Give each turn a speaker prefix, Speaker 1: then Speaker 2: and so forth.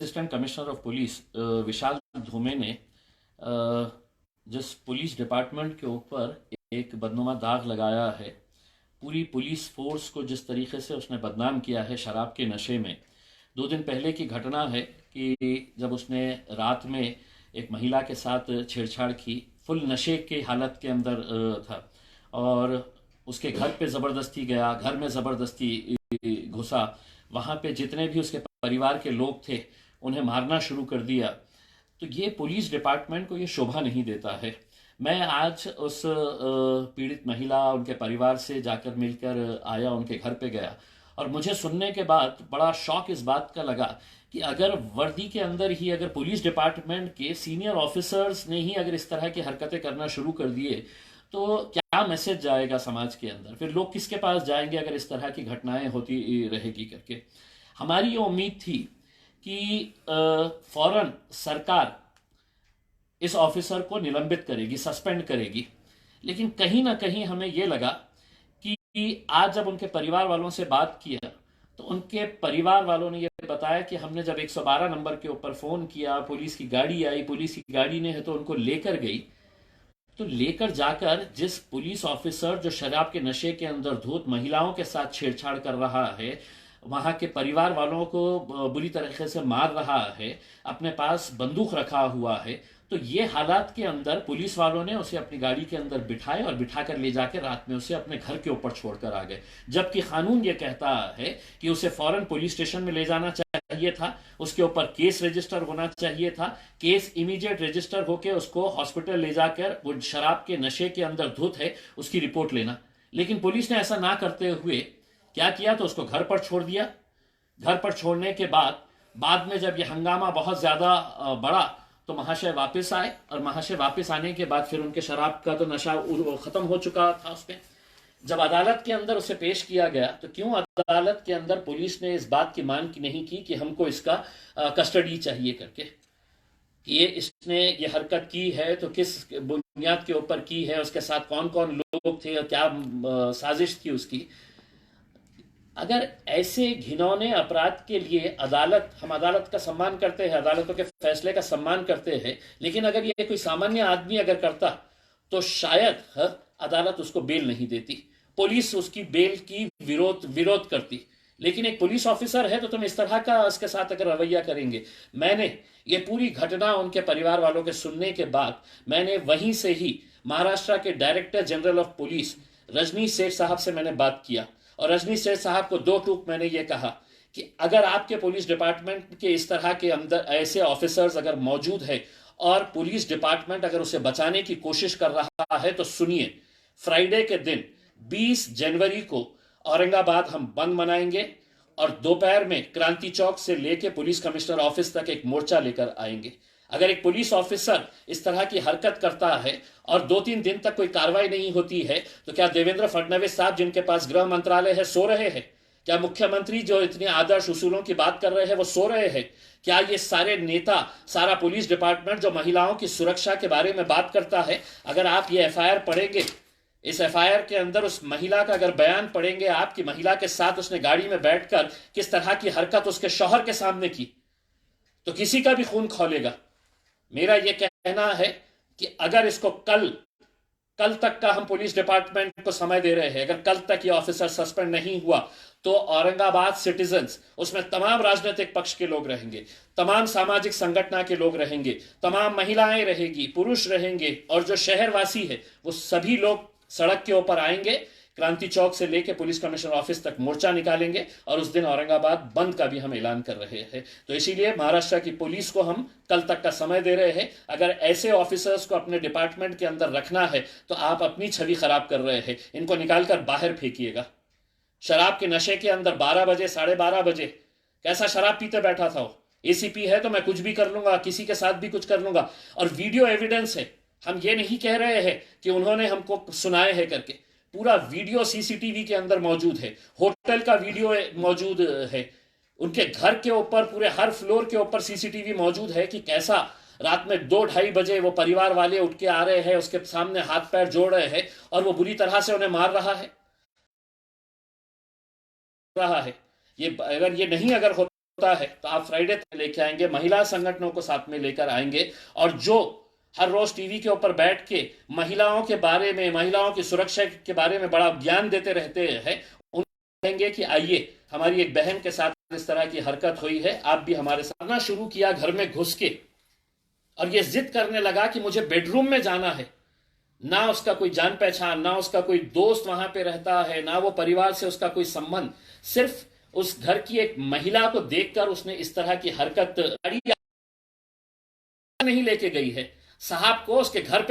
Speaker 1: Assistant commissioner of police विशाल धूमे ने जिस police department के ऊपर एक बदनुमा दाग लगाया है, पूरी पुलिस फोर्स को जिस तरीके से उसने बदनाम किया है शराब के नशे में। 2 दिन पहले की घटना है कि जब उसने रात में एक महिला के साथ छेड़छाड़ की, फुल नशे के हालत के अंदर था और उसके घर पे ज़बरदस्ती गया, घर में ज़बरदस्ती घुसा, वहाँ पे जितने भी उसके परिवार के लोग थे उन्हें मारना शुरू कर दिया। तो ये पुलिस डिपार्टमेंट को ये शोभा नहीं देता है। मैं आज उस पीड़ित महिला उनके परिवार से जाकर मिलकर आया, उनके घर पे गया और मुझे सुनने के बाद बड़ा शौक इस बात का लगा कि अगर वर्दी के अंदर ही अगर पुलिस डिपार्टमेंट के सीनियर ऑफिसर्स ने ही अगर इस तरह की हरकतें करना शुरू कर दिए तो क्या मैसेज जाएगा समाज के अंदर। फिर लोग किसके पास जाएंगे अगर इस तरह की घटनाएं होती रहेगी करके। हमारी ये उम्मीद थी कि फौरन सरकार इस ऑफिसर को निलंबित करेगी, सस्पेंड करेगी, लेकिन कहीं ना कहीं हमें यह लगा कि आज जब उनके परिवार वालों से बात किया तो उनके परिवार वालों ने यह बताया कि हमने जब 112 नंबर के ऊपर फोन किया, पुलिस की गाड़ी आई, पुलिस की गाड़ी ने है तो उनको लेकर गई। तो लेकर जाकर जिस पुलिस ऑफिसर जो शराब के नशे के अंदर धुत महिलाओं के साथ छेड़छाड़ कर रहा है, वहां के परिवार वालों को बुरी तरीके से मार रहा है, अपने पास बंदूक रखा हुआ है, तो ये हालात के अंदर पुलिस वालों ने उसे अपनी गाड़ी के अंदर बिठाए और बिठाकर ले जाकर रात में उसे अपने घर के ऊपर छोड़कर आ गए। जबकि कानून ये कहता है कि उसे फौरन पुलिस स्टेशन में ले जाना चाहिए था, उसके ऊपर केस रजिस्टर होना चाहिए था, केस इमीडिएट रजिस्टर होकर उसको हॉस्पिटल ले जाकर वो शराब के नशे के अंदर धुत है उसकी रिपोर्ट लेना। लेकिन पुलिस ने ऐसा ना करते हुए क्या किया, तो उसको घर पर छोड़ दिया। घर पर छोड़ने के बाद में जब ये हंगामा बहुत ज्यादा बढ़ा तो महाशय वापस आए और महाशय वापस आने के बाद फिर उनके शराब का तो नशा खत्म हो चुका था उस पर। जब अदालत के अंदर उसे पेश किया गया तो क्यों अदालत के अंदर पुलिस ने इस बात की मांग नहीं की कि हमको इसका कस्टडी चाहिए करके, कि ये इसने ये हरकत की है तो किस बुनियाद के ऊपर की है, उसके साथ कौन कौन लोग थे और क्या साजिश थी उसकी। अगर ऐसे घिनौने अपराध के लिए हम अदालत का सम्मान करते हैं, अदालतों के फैसले का सम्मान करते हैं, लेकिन अगर ये कोई सामान्य आदमी अगर करता तो शायद अदालत उसको बेल नहीं देती, पुलिस उसकी बेल की विरोध करती। लेकिन एक पुलिस ऑफिसर है तो तुम इस तरह का उसके साथ अगर रवैया करेंगे। मैंने ये पूरी घटना उनके परिवार वालों के सुनने के बाद मैंने वहीं से ही महाराष्ट्र के director general of police Rajnish Seth साहब से मैंने बात किया और रजनीश सेठ साहब को 2 टूक मैंने ये कहा कि अगर आपके पुलिस डिपार्टमेंट के इस तरह के अंदर ऐसे ऑफिसर्स अगर मौजूद है और पुलिस डिपार्टमेंट अगर उसे बचाने की कोशिश कर रहा है तो सुनिए, फ्राइडे के दिन 20 जनवरी को औरंगाबाद हम बंद मनाएंगे और दोपहर में क्रांति चौक से लेके पुलिस कमिश्नर ऑफिस तक एक मोर्चा लेकर आएंगे। अगर एक पुलिस ऑफिसर इस तरह की हरकत करता है और 2-3 दिन तक कोई कार्रवाई नहीं होती है तो क्या देवेंद्र फडणवीस साहब जिनके पास गृह मंत्रालय है सो रहे हैं? क्या मुख्यमंत्री जो इतने आदर्श उसूलों की बात कर रहे हैं वो सो रहे हैं? क्या ये सारे नेता, सारा पुलिस डिपार्टमेंट जो महिलाओं की सुरक्षा के बारे में बात करता है, अगर आप ये एफआईआर पढ़ेंगे, इस एफआईआर के अंदर उस महिला का अगर बयान पढ़ेंगे आपकी महिला के साथ उसने गाड़ी में बैठकर किस तरह की हरकत उसके शौहर के सामने की, तो किसी का भी खून खौलेगा। मेरा यह कहना है कि अगर इसको कल तक का हम पुलिस डिपार्टमेंट को समय दे रहे हैं, अगर कल तक ये ऑफिसर सस्पेंड नहीं हुआ तो औरंगाबाद सिटीजन्स, उसमें तमाम राजनीतिक पक्ष के लोग रहेंगे, तमाम सामाजिक संगठन के लोग रहेंगे, तमाम महिलाएं रहेगी, पुरुष रहेंगे और जो शहरवासी है वो सभी लोग सड़क के ऊपर आएंगे, क्रांति चौक से लेकर पुलिस कमिश्नर ऑफिस तक मोर्चा निकालेंगे और उस दिन औरंगाबाद बंद का भी हम ऐलान कर रहे हैं। तो इसीलिए महाराष्ट्र की पुलिस को हम कल तक का समय दे रहे हैं। अगर ऐसे ऑफिसर्स को अपने डिपार्टमेंट के अंदर रखना है तो आप अपनी छवि खराब कर रहे हैं, इनको निकालकर बाहर फेंकिएगा। शराब के नशे के अंदर 12 बजे 12:30 बजे कैसा शराब पीते बैठा था वो। एसीपी है तो मैं कुछ भी कर लूंगा, किसी के साथ भी कुछ कर लूंगा, और वीडियो एविडेंस है। हम ये नहीं कह रहे हैं कि उन्होंने हमको सुनाए है करके, पूरा वीडियो सीसीटीवी के अंदर मौजूद है, होटल का वीडियो मौजूद है, उनके घर के ऊपर पूरे हर फ्लोर के ऊपर सीसीटीवी मौजूद है कि कैसा रात में 2-2:30 बजे वो परिवार वाले उठ के आ रहे हैं, उसके सामने हाथ पैर जोड़ रहे हैं और वो बुरी तरह से उन्हें मार रहा है। ये अगर ये नहीं अगर होता होता है तो आप फ्राइडे तक लेके आएंगे, महिला संगठनों को साथ में लेकर आएंगे, और जो हर रोज टीवी के ऊपर बैठ के महिलाओं के बारे में, महिलाओं की सुरक्षा के बारे में बड़ा ज्ञान देते रहते हैं, उन कहेंगे कि आइए, हमारी एक बहन के साथ इस तरह की हरकत हुई है, आप भी हमारे साथ। शुरू किया घर में घुस के, और ये जिद करने लगा कि मुझे बेडरूम में जाना है। ना उसका कोई जान पहचान, ना उसका कोई दोस्त वहां पे रहता है, ना वो परिवार से उसका कोई संबंध, सिर्फ उस घर की एक महिला को देखकर उसने इस तरह की हरकत नहीं लेके गई है, साहब को उसके घर पे